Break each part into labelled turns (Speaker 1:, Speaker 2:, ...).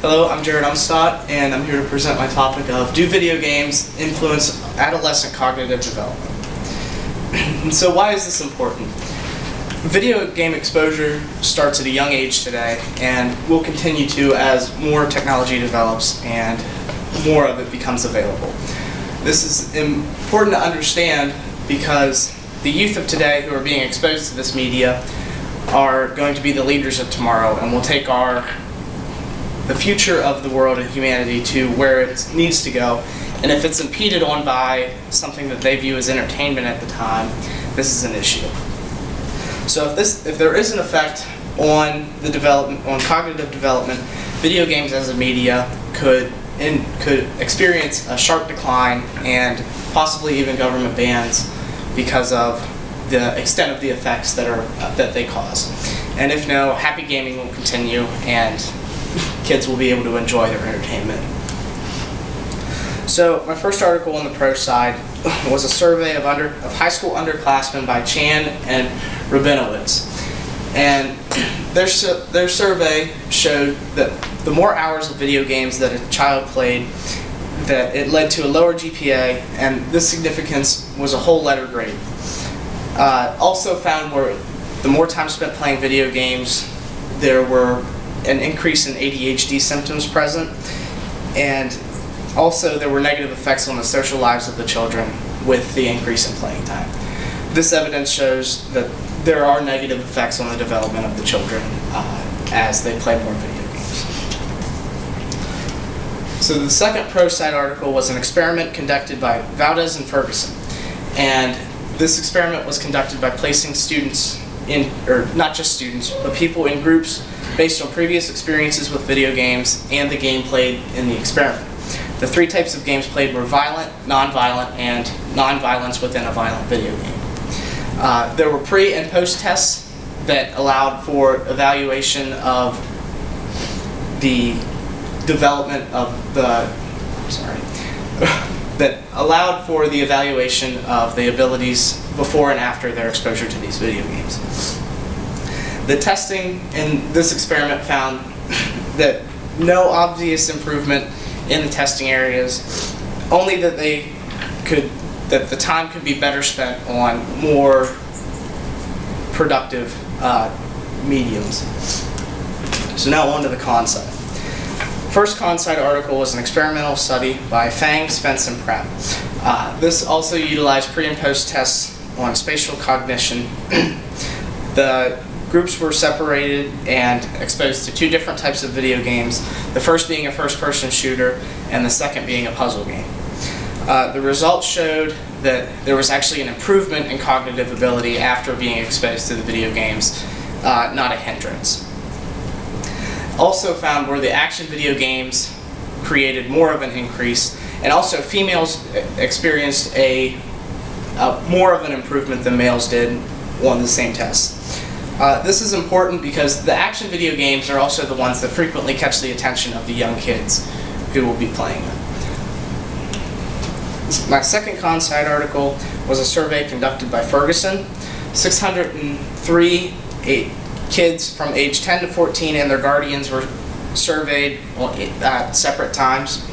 Speaker 1: Hello, I'm Jared Umstadt, and I'm here to present my topic of do video games influence adolescent cognitive development? And so why is this important? Video game exposure starts at a young age today and will continue to as more technology develops and more of it becomes available. This is important to understand because the youth of today who are being exposed to this media are going to be the leaders of tomorrow and will take the future of the world and humanity to where it needs to go. And if it's impeded on by something that they view as entertainment at the time, this is an issue. So if there is an effect on the development, on cognitive development, video games as a media could experience a sharp decline and possibly even government bans because of the extent of the effects that they cause. And if no, happy gaming will continue and kids will be able to enjoy their entertainment. So my first article on the pro side was a survey of high school underclassmen by Chan and Rabinowitz. And their survey showed that the more hours of video games that a child played, that it led to a lower GPA, and this significance was a whole letter grade. Also found where the more time spent playing video games, there were an increase in ADHD symptoms present, and also there were negative effects on the social lives of the children with the increase in playing time. This evidence shows that there are negative effects on the development of the children as they play more video games. So the second pro side article was an experiment conducted by Valdez and Ferguson, and this experiment was conducted by placing students in, or not just students, but people in groups based on previous experiences with video games and the game played in the experiment. The three types of games played were violent, non-violent, and non-violence within a violent video game. There were pre- and post-tests that allowed for evaluation of the development of that allowed for the evaluation of the abilities before and after their exposure to these video games. The testing in this experiment found that no obvious improvement in the testing areas, only that the time could be better spent on more productive mediums. So now on to the con side. First con side article was an experimental study by Fang, Spence, and Pratt. This also utilized pre- and post tests on spatial cognition. The groups were separated and exposed to two different types of video games, the first being a first-person shooter and the second being a puzzle game. The results showed that there was actually an improvement in cognitive ability after being exposed to the video games, not a hindrance. Also found where the action video games created more of an increase, and also females experienced more of an improvement than males did on the same tests. This is important because the action video games are also the ones that frequently catch the attention of the young kids who will be playing them. My second con side article was a survey conducted by Ferguson. 603 kids from age 10 to 14 and their guardians were surveyed at separate times.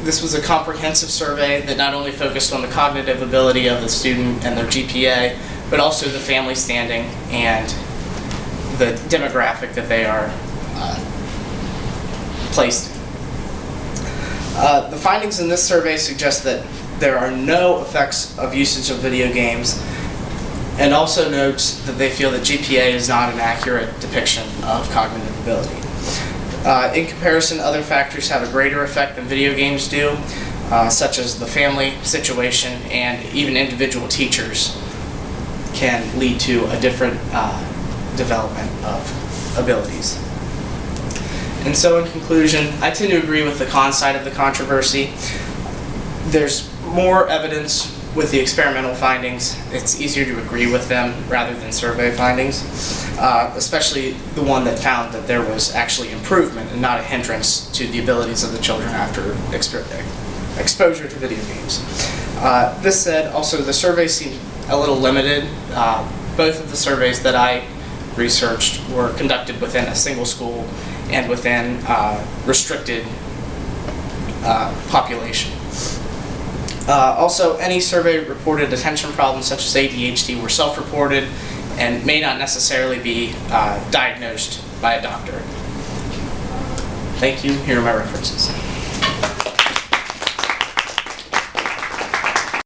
Speaker 1: This was a comprehensive survey that not only focused on the cognitive ability of the student and their GPA, but also the family standing and the demographic that they are placed in. The findings in this survey suggest that there are no effects of usage of video games, and also notes that they feel that GPA is not an accurate depiction of cognitive ability. In comparison, other factors have a greater effect than video games do, such as the family situation and even individual teachers can lead to a different development of abilities. And so in conclusion, I tend to agree with the con side of the controversy. There's more evidence with the experimental findings. It's easier to agree with them rather than survey findings, especially the one that found that there was actually improvement and not a hindrance to the abilities of the children after exposure to video games. This said, also the survey seemed a little limited. Both of the surveys that I researched were conducted within a single school and within restricted population. Also, any survey-reported attention problems such as ADHD were self-reported and may not necessarily be diagnosed by a doctor. Thank you. Here are my references.